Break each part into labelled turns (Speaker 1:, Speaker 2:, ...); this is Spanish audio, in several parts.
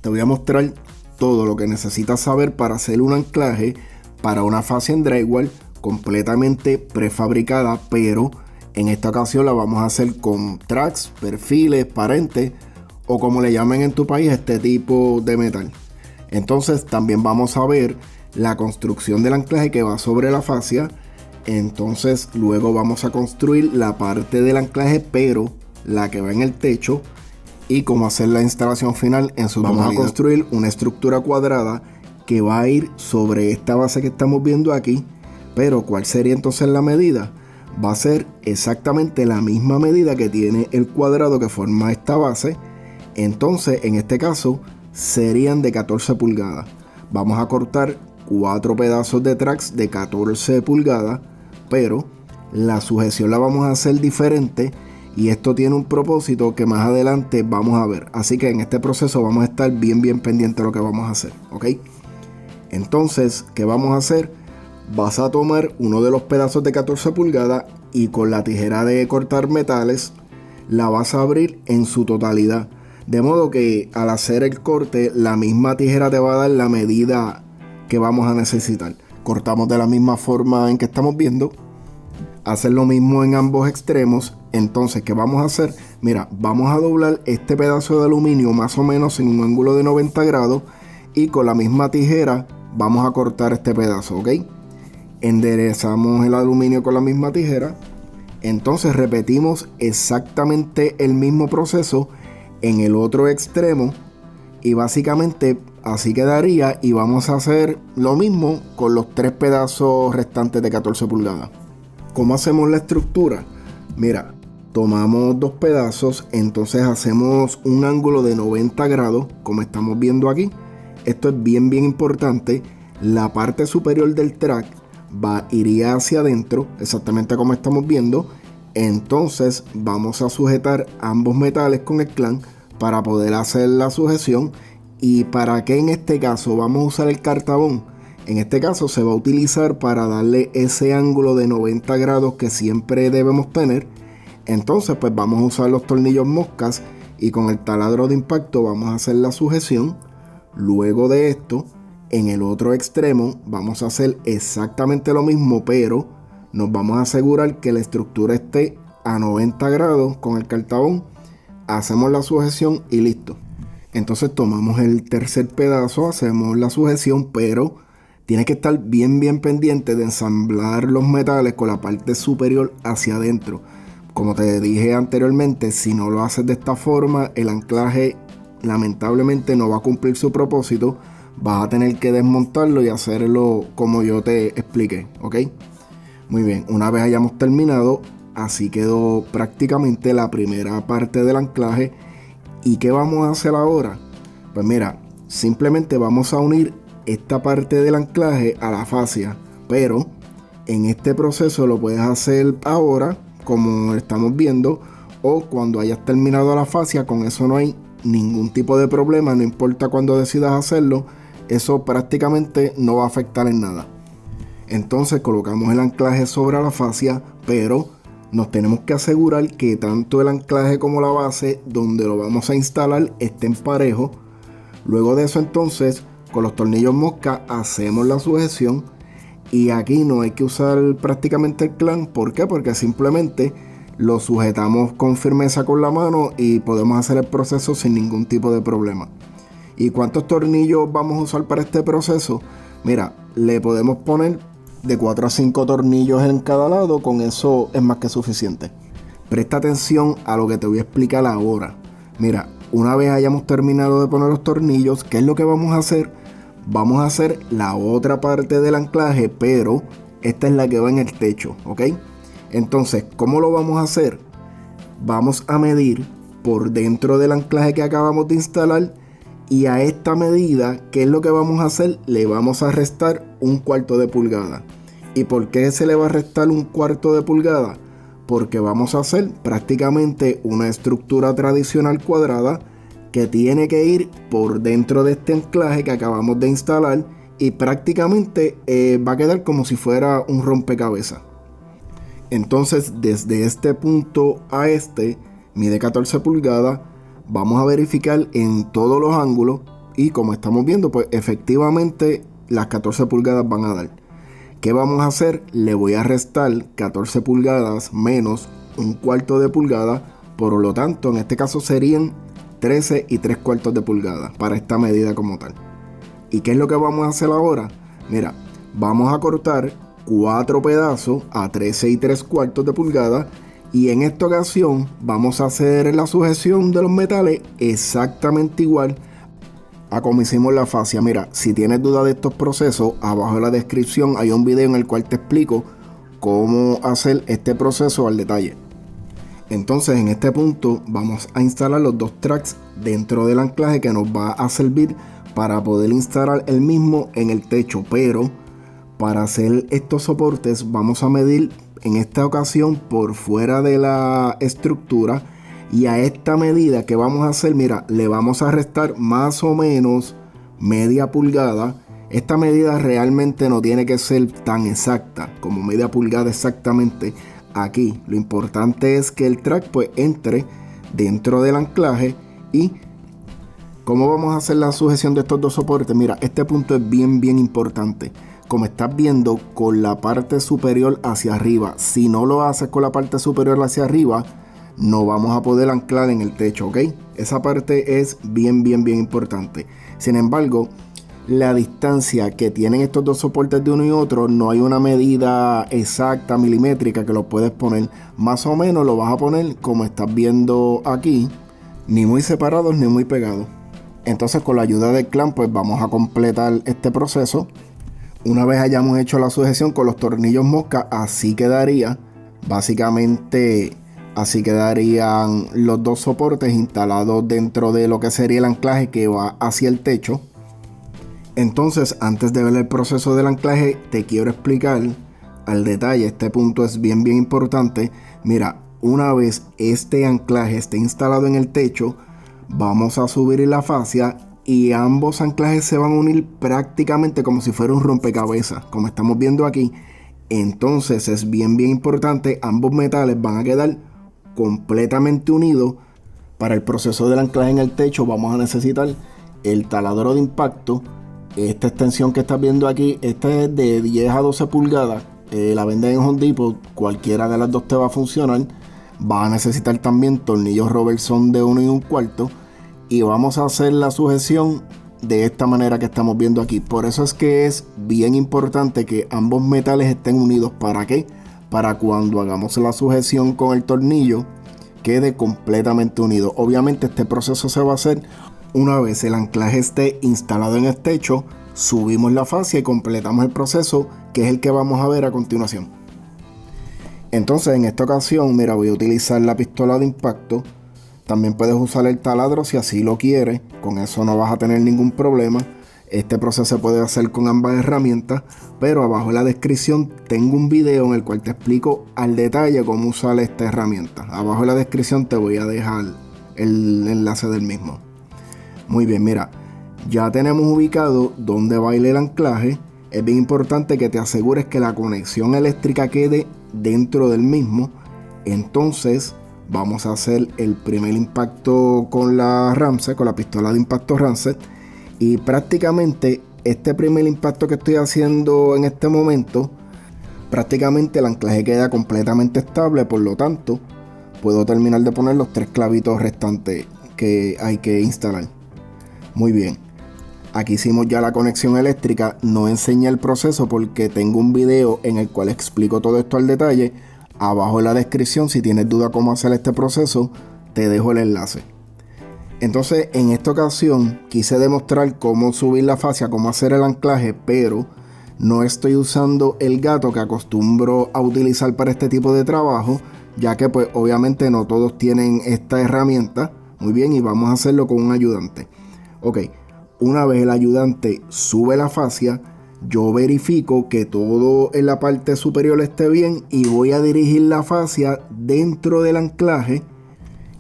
Speaker 1: te voy a mostrar todo lo que necesitas saber para hacer un anclaje para una fascia en drywall completamente prefabricada, pero en esta ocasión la vamos a hacer con tracks, perfiles, parentes o como le llamen en tu país, este tipo de metal. Entonces también vamos a ver la construcción del anclaje que va sobre la fascia. Entonces luego vamos a construir la parte del anclaje, pero la que va en el techo, y cómo hacer la instalación final en su totalidad. Vamos a construir una estructura cuadrada que va a ir sobre esta base que estamos viendo aquí. Pero ¿cuál sería entonces la medida? Va a ser exactamente la misma medida que tiene el cuadrado que forma esta base. Entonces en este caso serían de 14 pulgadas. Vamos a cortar 4 pedazos de tracks de 14 pulgadas, pero la sujeción la vamos a hacer diferente. Y esto tiene un propósito que más adelante vamos a ver. Así que en este proceso vamos a estar bien pendiente de lo que vamos a hacer, ¿ok? Entonces, ¿qué vamos a hacer? Vas a tomar uno de los pedazos de 14 pulgadas y con la tijera de cortar metales la vas a abrir en su totalidad. De modo que al hacer el corte, la misma tijera te va a dar la medida que vamos a necesitar. Cortamos de la misma forma en que estamos viendo. Hacer lo mismo en ambos extremos. Entonces, ¿qué vamos a hacer? Mira, vamos a doblar este pedazo de aluminio más o menos en un ángulo de 90 grados y con la misma tijera vamos a cortar este pedazo, ¿ok? Enderezamos el aluminio con la misma tijera. Entonces repetimos exactamente el mismo proceso en el otro extremo y básicamente así quedaría, y vamos a hacer lo mismo con los 3 pedazos restantes de 14 pulgadas. ¿Cómo hacemos la estructura? Mira, tomamos 2 pedazos, entonces hacemos un ángulo de 90 grados, como estamos viendo aquí. Esto es bien importante. La parte superior del track iría hacia adentro, exactamente como estamos viendo. Entonces vamos a sujetar ambos metales con el clamp para poder hacer la sujeción. ¿Y para qué en este caso vamos a usar el cartabón? En este caso se va a utilizar para darle ese ángulo de 90 grados que siempre debemos tener. Entonces pues vamos a usar los tornillos moscas y con el taladro de impacto vamos a hacer la sujeción. Luego de esto, en el otro extremo vamos a hacer exactamente lo mismo, pero nos vamos a asegurar que la estructura esté a 90 grados con el cartabón. Hacemos la sujeción y listo. Entonces tomamos el tercer pedazo, hacemos la sujeción, pero tienes que estar bien pendiente de ensamblar los metales con la parte superior hacia adentro. Como te dije anteriormente, si no lo haces de esta forma, el anclaje lamentablemente no va a cumplir su propósito. Vas a tener que desmontarlo y hacerlo como yo te expliqué, ¿ok? Muy bien, una vez hayamos terminado, así quedó prácticamente la primera parte del anclaje. ¿Y qué vamos a hacer ahora? Pues mira, simplemente vamos a unir esta parte del anclaje a la fascia, pero en este proceso lo puedes hacer ahora, como estamos viendo, o cuando hayas terminado la fascia. Con eso no hay ningún tipo de problema, no importa cuándo decidas hacerlo, eso prácticamente no va a afectar en nada. Entonces colocamos el anclaje sobre la fascia, pero nos tenemos que asegurar que tanto el anclaje como la base donde lo vamos a instalar estén parejos. Luego de eso entonces, con los tornillos mosca hacemos la sujeción. Y aquí no hay que usar prácticamente el clamp. ¿Por qué? Porque simplemente lo sujetamos con firmeza con la mano y podemos hacer el proceso sin ningún tipo de problema. ¿Y cuántos tornillos vamos a usar para este proceso? Mira, le podemos poner de 4 a 5 tornillos en cada lado. Con eso es más que suficiente. Presta atención a lo que te voy a explicar ahora. Mira, una vez hayamos terminado de poner los tornillos, ¿qué es lo que vamos a hacer? Vamos a hacer la otra parte del anclaje, pero esta es la que va en el techo, ¿ok? Entonces, ¿cómo lo vamos a hacer? Vamos a medir por dentro del anclaje que acabamos de instalar, y a esta medida, ¿qué es lo que vamos a hacer? Le vamos a restar 1/4 de pulgada. ¿Y por qué se le va a restar 1/4 de pulgada? Porque vamos a hacer prácticamente una estructura tradicional cuadrada que tiene que ir por dentro de este anclaje que acabamos de instalar, y prácticamente va a quedar como si fuera un rompecabezas. Entonces, desde este punto a este, mide 14 pulgadas. Vamos a verificar en todos los ángulos y como estamos viendo, pues efectivamente las 14 pulgadas van a dar. ¿Qué vamos a hacer? Le voy a restar 14 pulgadas menos un cuarto de pulgada, por lo tanto en este caso serían 13 y 3/4 de pulgada para esta medida como tal. ¿Y qué es lo que vamos a hacer ahora? Mira, vamos a cortar 4 pedazos a 13 y 3/4 de pulgada, y en esta ocasión vamos a hacer la sujeción de los metales exactamente igual a como hicimos la fascia. Mira, si tienes duda de estos procesos, abajo en la descripción hay un video en el cual te explico cómo hacer este proceso al detalle. Entonces en este punto vamos a instalar los dos tracks dentro del anclaje que nos va a servir para poder instalar el mismo en el techo, pero para hacer estos soportes vamos a medir en esta ocasión por fuera de la estructura, y a esta medida que vamos a hacer, mira, le vamos a restar más o menos media pulgada. Esta medida realmente no tiene que ser tan exacta como media pulgada exactamente. Aquí lo importante es que el track pues entre dentro del anclaje. ¿Y cómo vamos a hacer la sujeción de estos dos soportes? Mira, este punto es bien importante. Como estás viendo, con la parte superior hacia arriba. Si no lo haces con la parte superior hacia arriba, no vamos a poder anclar en el techo, ¿ok? Esa parte es bien importante. Sin embargo, la distancia que tienen estos dos soportes de uno y otro, no hay una medida exacta milimétrica que lo puedes poner. Más o menos lo vas a poner como estás viendo aquí, ni muy separados ni muy pegados. Entonces con la ayuda del clamp pues vamos a completar este proceso. Una vez hayamos hecho la sujeción con los tornillos mosca, así quedaría. Básicamente así quedarían los dos soportes instalados dentro de lo que sería el anclaje que va hacia el techo. Entonces, antes de ver el proceso del anclaje, te quiero explicar al detalle. Este punto es bien importante. Mira, una vez este anclaje esté instalado en el techo, vamos a subir la fascia y ambos anclajes se van a unir prácticamente como si fuera un rompecabezas, como estamos viendo aquí. Entonces es bien importante, ambos metales van a quedar completamente unidos. Para el proceso del anclaje en el techo vamos a necesitar el taladro de impacto. Esta extensión que estás viendo aquí, esta es de 10 a 12 pulgadas. La venden en Home Depot, cualquiera de las dos te va a funcionar. Va a necesitar también tornillos Robertson de 1 1/4. Y vamos a hacer la sujeción de esta manera que estamos viendo aquí. Por eso es que es bien importante que ambos metales estén unidos. ¿Para qué? Para cuando hagamos la sujeción con el tornillo quede completamente unido. Obviamente este proceso se va a hacer una vez el anclaje esté instalado en el techo. Subimos la fascia y completamos el proceso, que es el que vamos a ver a continuación. Entonces en esta ocasión, mira, voy a utilizar la pistola de impacto. También puedes usar el taladro si así lo quieres, con eso no vas a tener ningún problema. Este proceso se puede hacer con ambas herramientas, pero abajo en la descripción tengo un video en el cual te explico al detalle cómo usar esta herramienta. Abajo en la descripción te voy a dejar el enlace del mismo. Muy bien, mira, ya tenemos ubicado dónde va a ir el anclaje. Es bien importante que te asegures que la conexión eléctrica quede dentro del mismo. Entonces vamos a hacer el primer impacto con la Ramset, con la pistola de impacto Ramset. Y prácticamente este primer impacto que estoy haciendo en este momento, prácticamente el anclaje queda completamente estable. Por lo tanto, puedo terminar de poner los 3 clavitos restantes que hay que instalar. Muy bien. Aquí hicimos ya la conexión eléctrica. No enseñé el proceso porque tengo un video en el cual explico todo esto al detalle. Abajo en la descripción, si tienes duda cómo hacer este proceso, te dejo el enlace. Entonces en esta ocasión quise demostrar cómo subir la fascia, cómo hacer el anclaje, pero no estoy usando el gato que acostumbro a utilizar para este tipo de trabajo, ya que pues obviamente no todos tienen esta herramienta. Muy bien, y vamos a hacerlo con un ayudante. Ok, una vez el ayudante sube la fascia, yo verifico que todo en la parte superior esté bien y voy a dirigir la fascia dentro del anclaje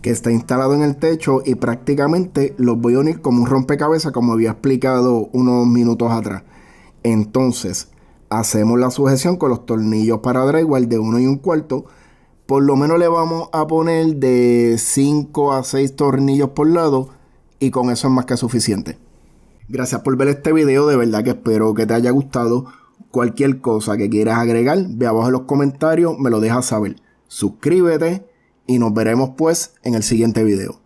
Speaker 1: que está instalado en el techo, y prácticamente los voy a unir como un rompecabezas, como había explicado unos minutos atrás. Entonces hacemos la sujeción con los tornillos para drywall de 1 1/4. Por lo menos le vamos a poner de 5 a 6 tornillos por lado, y con eso es más que suficiente. Gracias por ver este video, de verdad que espero que te haya gustado. Cualquier cosa que quieras agregar, ve abajo en los comentarios, me lo dejas saber. Suscríbete y nos veremos pues en el siguiente video.